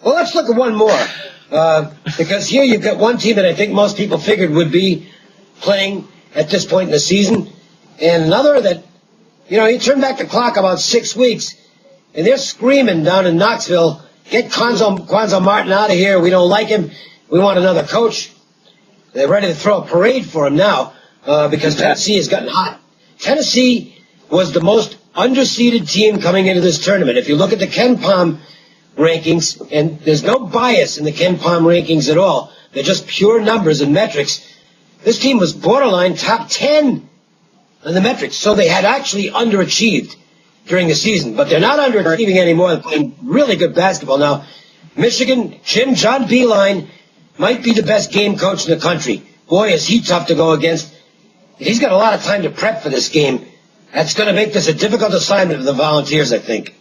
Well, let's look at one more. Because here you've got one team that I think most people figured would be playing at this point in the season, and another that, you turn back the clock about 6 weeks, and they're screaming down in Knoxville, get Quanzo Martin out of here. We don't like him. We want another coach. They're ready to throw a parade for him now because Tennessee has gotten hot. Tennessee was the most underseeded team coming into this tournament. If you look at the Ken Pom rankings, and there's no bias in the Ken Pom rankings at all, they're just pure numbers and metrics. This team was borderline top 10 on the metrics, so they had actually underachieved during the season. But they're not underachieving anymore. They're playing really good basketball now. Michigan, John Beeline might be the best game coach in the country. Boy, is he tough to go against. He's got a lot of time to prep for this game. That's going to make this a difficult assignment for the Volunteers, I think.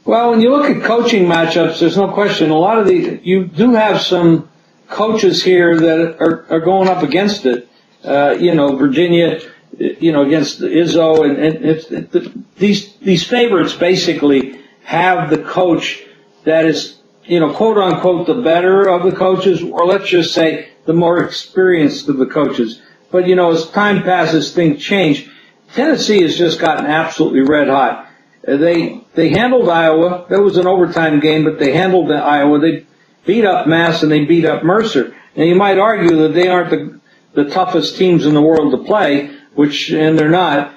Well, when you look at coaching matchups, there's no question. A lot of you do have some coaches here that are going up against it. Virginia, against Izzo, and these favorites basically have the coach that is, quote unquote, the better of the coaches, or let's just say the more experienced of the coaches. But as time passes, things change. Tennessee has just gotten absolutely red hot. They handled Iowa. That was an overtime game, but they handled Iowa. They beat up Mass and they beat up Mercer. And you might argue that they aren't the toughest teams in the world to play, and they're not.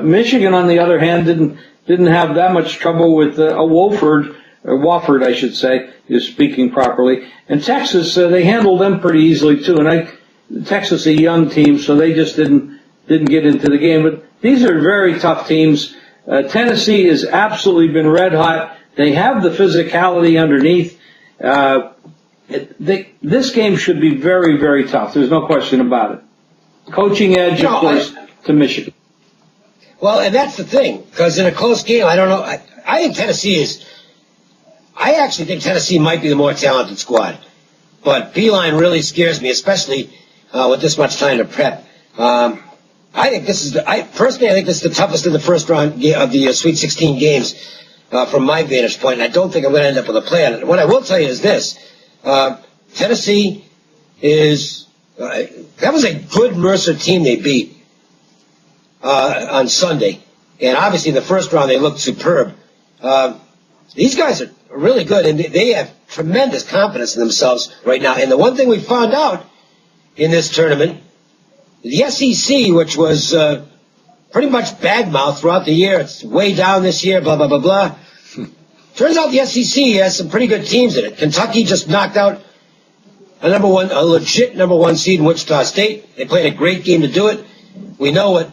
Michigan, on the other hand, didn't have that much trouble with Wofford, I should say, is speaking properly. And Texas, they handled them pretty easily too. And Texas, a young team, so they just didn't get into the game. But these are very tough teams. Tennessee has absolutely been red hot. They have the physicality underneath. This game should be very, very tough. There's no question about it. Coaching edge, of course, to Michigan. Well, and that's the thing, because in a close game, I don't know. I think I actually think Tennessee might be the more talented squad. But Beeline really scares me, especially with this much time to prep. I think this is personally, I think this is the toughest in the first round of the Sweet 16 games from my vantage point. And I don't think I'm going to end up with a play on it. What I will tell you is this. Tennessee that was a good Mercer team they beat on Sunday. And obviously in the first round they looked superb. These guys are really good, and they have tremendous confidence in themselves right now. And the one thing we found out in this tournament, the SEC, which was pretty much badmouth throughout the year, it's way down this year, blah, blah, blah, blah. Turns out the SEC has some pretty good teams in it. Kentucky just knocked out a legit number one seed in Wichita State. They played a great game to do it. We know what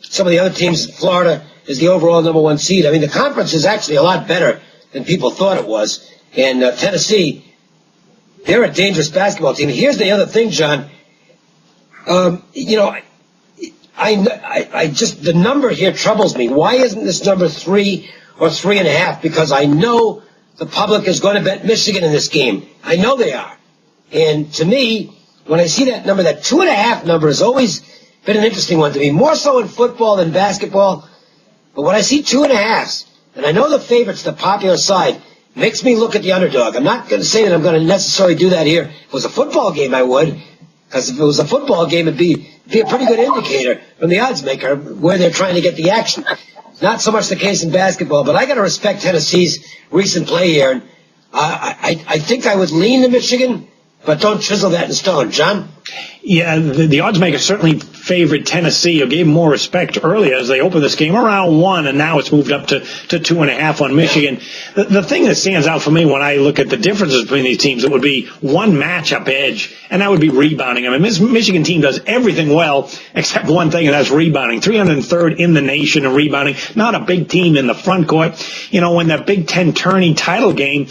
some of the other teams, Florida is the overall number one seed. I mean, the conference is actually a lot better than people thought it was. And Tennessee, they're a dangerous basketball team. Here's the other thing, John. I just, the number here troubles me. Why isn't this number 3 or 3.5? Because I know the public is going to bet Michigan in this game. I know they are. And to me, when I see that number, that 2.5 number has always been an interesting one to me, more so in football than basketball. But when I see 2.5s, and I know the favorite's the popular side, makes me look at the underdog. I'm not going to say that I'm going to necessarily do that here. If it was a football game, I would. Because if it was a football game, it'd be a pretty good indicator from the odds maker where they're trying to get the action. Not so much the case in basketball, but I got to respect Tennessee's recent play here. And I think I would lean to Michigan, but don't chisel that in stone. John? Yeah, the odds maker certainly favored Tennessee, or gave more respect earlier as they opened this game around 1, and now it's moved up to 2.5 on Michigan. The thing that stands out for me when I look at the differences between these teams, it would be one matchup edge, and that would be rebounding. I mean, this Michigan team does everything well except one thing, and that's rebounding. 303rd in the nation in rebounding. Not a big team in the front court. When the Big Ten Tourney title game,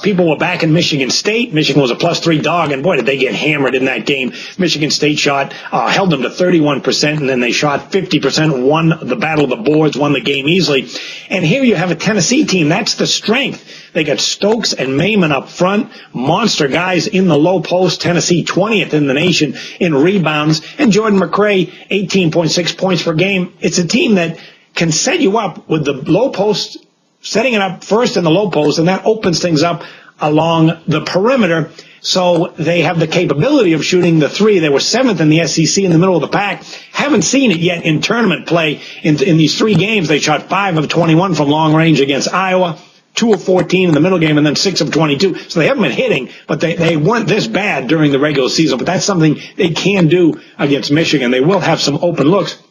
people were back in Michigan State. Michigan was a +3 dog, and boy, did they get hammered in that game. Michigan State held them to 31%, and then they shot 50%, won the battle of the boards, won the game easily. And here you have a Tennessee team. That's the strength. They got Stokes and Maiman up front, monster guys in the low post. Tennessee 20th in the nation in rebounds, and Jordan McRae 18.6 points per game. It's a team that can set you up with the low post setting it up first in the low post, and that opens things up along the perimeter. So they have the capability of shooting the three. They were 7th in the SEC in the middle of the pack. Haven't seen it yet in tournament play. In these 3 games, they shot 5 of 21 from long range against Iowa, 2 of 14 in the middle game, and then 6 of 22. So they haven't been hitting, but they weren't this bad during the regular season. But that's something they can do against Michigan. They will have some open looks.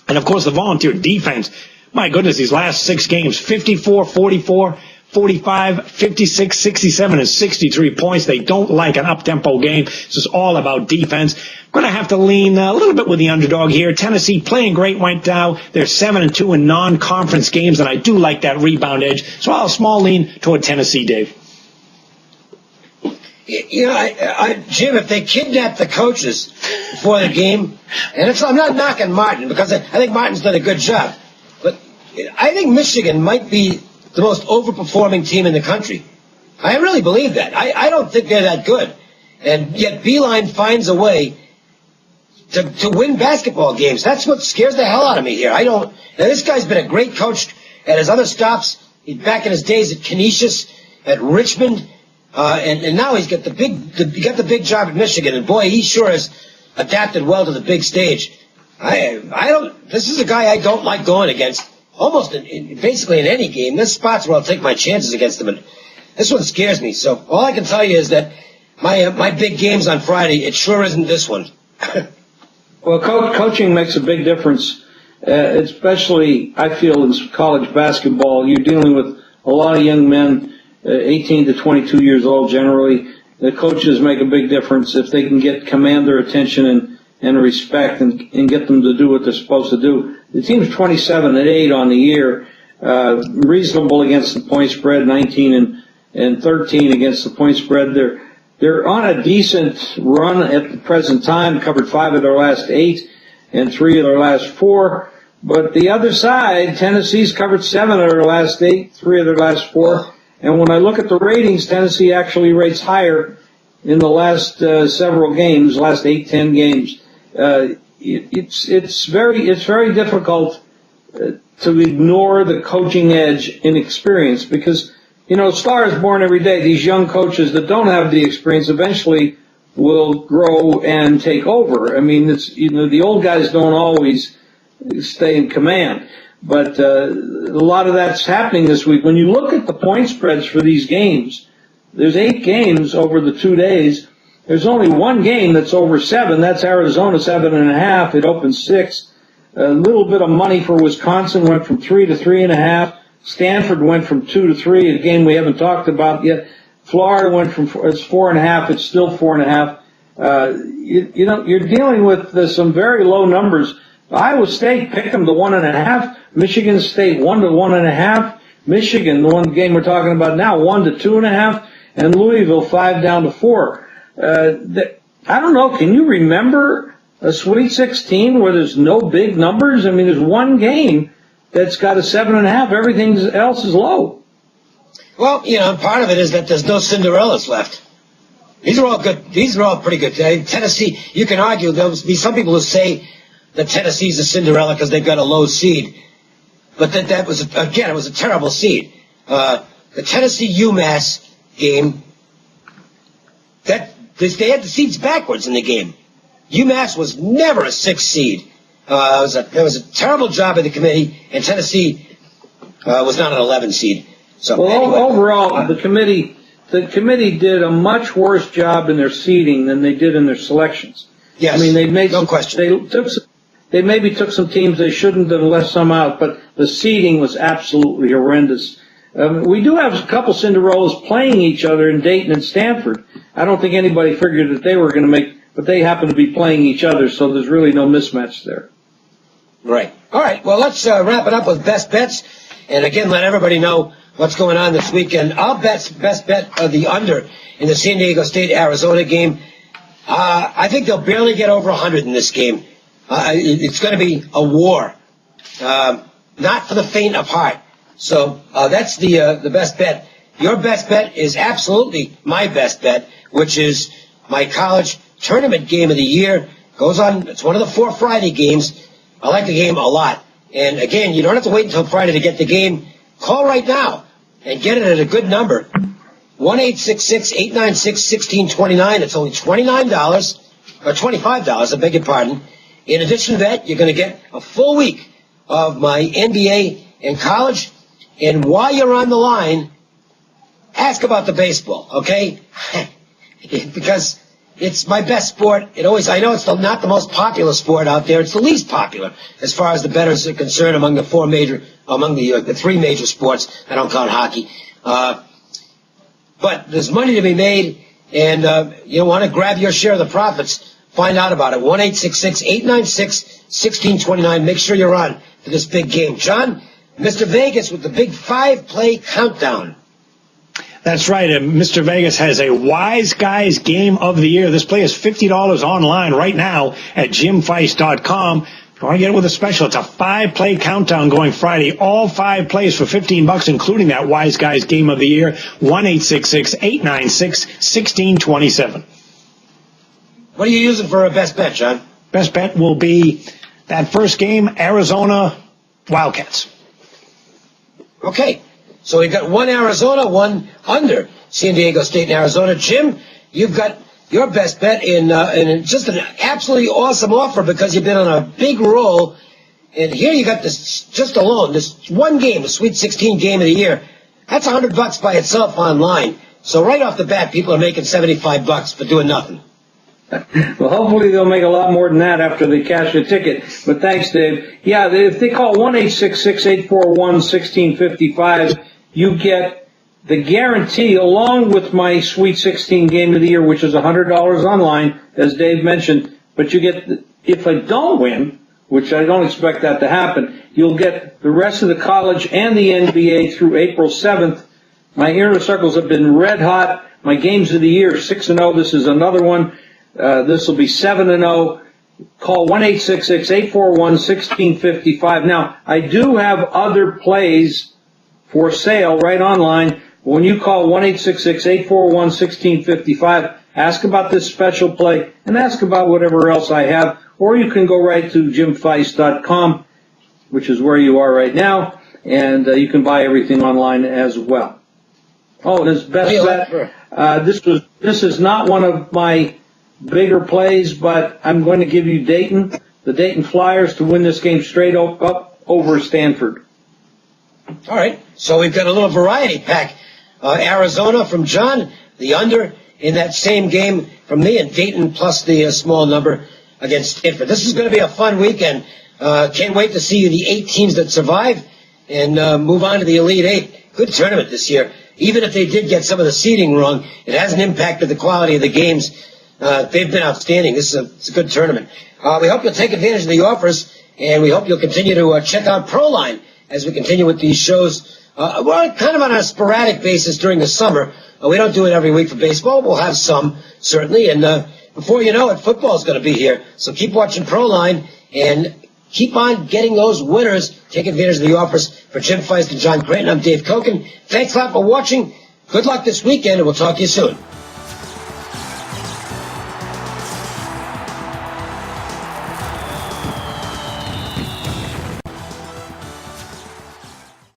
And, of course, the Volunteer defense. My goodness, these last 6 games, 54, 44, 45, 56, 67, and 63 points. They don't like an up-tempo game. This is all about defense. Going to have to lean a little bit with the underdog here. Tennessee playing great right now. They're 7-2 in non-conference games, and I do like that rebound edge. So I'll small lean toward Tennessee, Dave. You know, Jim, if they kidnap the coaches before the game, and I'm not knocking Martin, because I think Martin's done a good job, but I think Michigan might be the most overperforming team in the country. I really believe that. I don't think they're that good. And yet Beeline finds a way to win basketball games. That's what scares the hell out of me here. Now, this guy's been a great coach at his other stops. He's back in his days at Canisius, at Richmond, and now he's got the big job at Michigan. And boy, he sure has adapted well to the big stage. This is a guy I don't like going against. Almost basically in any game. There's spots where I'll take my chances against them, and this one scares me. So all I can tell you is that my big games on Friday, it sure isn't this one. Well, coaching makes a big difference, especially, I feel, in college basketball. You're dealing with a lot of young men, 18 to 22 years old generally. The coaches make a big difference if they can command their attention and respect and get them to do what they're supposed to do. The team's 27-8 on the year, reasonable against the point spread, 19 and 13 against the point spread. They're on a decent run at the present time, covered 5 of their last 8 and 3 of their last 4. But the other side, Tennessee's covered 7 of their last 8, 3 of their last 4. And when I look at the ratings, Tennessee actually rates higher in the last several games, last 8-10 games. It's very difficult to ignore the coaching edge in experience because, you know, stars born every day. These young coaches that don't have the experience eventually will grow and take over. I mean, the old guys don't always stay in command, but a lot of that's happening this week. When you look at the point spreads for these games, there's 8 games over the 2 days. There's only one game that's over 7. That's Arizona, 7.5. It opened 6. A little bit of money for Wisconsin went from 3 to 3.5. Stanford went from 2 to 3, a game we haven't talked about yet. Florida went from it's 4.5. It's still 4.5. You're dealing with some very low numbers. Iowa State picked them to 1.5. Michigan State 1 to 1.5. Michigan, the one game we're talking about now, 1 to 2.5, and Louisville 5 down to 4. I don't know. Can you remember a Sweet 16 where there's no big numbers? I mean, there's one game that's got a 7.5. Everything else is low. Well, part of it is that there's no Cinderellas left. These are all good. These are all pretty good. Tennessee, you can argue there'll be some people who say that Tennessee's a Cinderella because they've got a low seed. But that was, again, it was a terrible seed. The Tennessee-UMass game, they had the seeds backwards in the game. UMass was never a 6 seed. It was a terrible job of the committee, and Tennessee was not an 11 seed. So anyway, overall, the committee did a much worse job in their seeding than they did in their selections. Yes, I mean, they made no question. They maybe took some teams they shouldn't have left some out, but the seeding was absolutely horrendous. We do have a couple Cinderellas playing each other in Dayton and Stanford. I don't think anybody figured that they were going to make, but they happen to be playing each other, so there's really no mismatch there. Right. All right. Well, let's wrap it up with best bets, and again, let everybody know what's going on this weekend. Our best bet of the under in the San Diego State-Arizona game. I think they'll barely get over 100 in this game. It's going to be a war, not for the faint of heart. So that's the best bet. Your best bet is absolutely my best bet, which is my college tournament game of the year. Goes on. It's one of the 4 Friday games. I like the game a lot. And again, you don't have to wait until Friday to get the game. Call right now and get it at a good number. 1-866-896-1629. It's only $29 or $25, I beg your pardon. In addition to that, you're going to get a full week of my NBA and college. And while you're on the line, ask about the baseball, okay? Because it's my best sport. I know it's not the most popular sport out there. It's the least popular as far as the bettors are concerned among the three major sports. I don't count hockey. But there's money to be made, and you want to grab your share of the profits. Find out about it. 1-866-896-1629. Make sure you're on for this big game. John, Mr. Vegas with the big 5-play countdown. That's right. Mr. Vegas has a Wise Guys Game of the Year. This play is $50 online right now at JimFeist.com. If you want to get it with a special, it's a 5-play countdown going Friday. All 5 plays for $15, including that Wise Guys Game of the Year. 1-866-896-1627. What are you using for a best bet, John? Best bet will be that first game, Arizona Wildcats. Okay. So we've got one Arizona, one under San Diego State and Arizona. Jim, you've got your best bet in just an absolutely awesome offer because you've been on a big roll. And here you got this just alone, this one game, the Sweet 16 game of the year. That's $100 by itself online. So right off the bat, people are making $75 for doing nothing. Well, hopefully they'll make a lot more than that after they cash a ticket. But thanks, Dave. Yeah, if they call 1-866-841-1655, you get the guarantee along with my Sweet 16 Game of the Year, which is $100 online, as Dave mentioned. But you get, if I don't win, which I don't expect that to happen, you'll get the rest of the college and the NBA through April 7th. My inner circles have been red hot. My games of the year, 6-0. This is another one. This will be 7-0. Call 1-866-841-1655. Now, I do have other plays for sale right online. When you call 1-866-841-1655, ask about this special play and ask about whatever else I have. Or you can go right to JimFeist.com, which is where you are right now, and you can buy everything online as well. Oh, this best bet. This is not one of my bigger plays, but I'm going to give you Dayton, the Dayton Flyers, to win this game straight up over Stanford. All right, so we've got a little variety pack. Arizona from John, the under in that same game from me, and Dayton plus the small number against Stanford. This is going to be a fun weekend. Can't wait to see the 8 teams that survive and move on to the Elite 8. Good tournament this year. Even if they did get some of the seeding wrong, it hasn't impacted the quality of the games. They've been outstanding. It's a good tournament. We hope you'll take advantage of the offers, and we hope you'll continue to check out Proline as we continue with these shows. We're kind of on a sporadic basis during the summer. We don't do it every week for baseball. We'll have some, certainly. And before you know it, football's going to be here. So keep watching Proline and keep on getting those winners. Take advantage of the offers. For Jim Feist and John Creighton, I'm Dave Cokin. Thanks a lot for watching. Good luck this weekend, and we'll talk to you soon.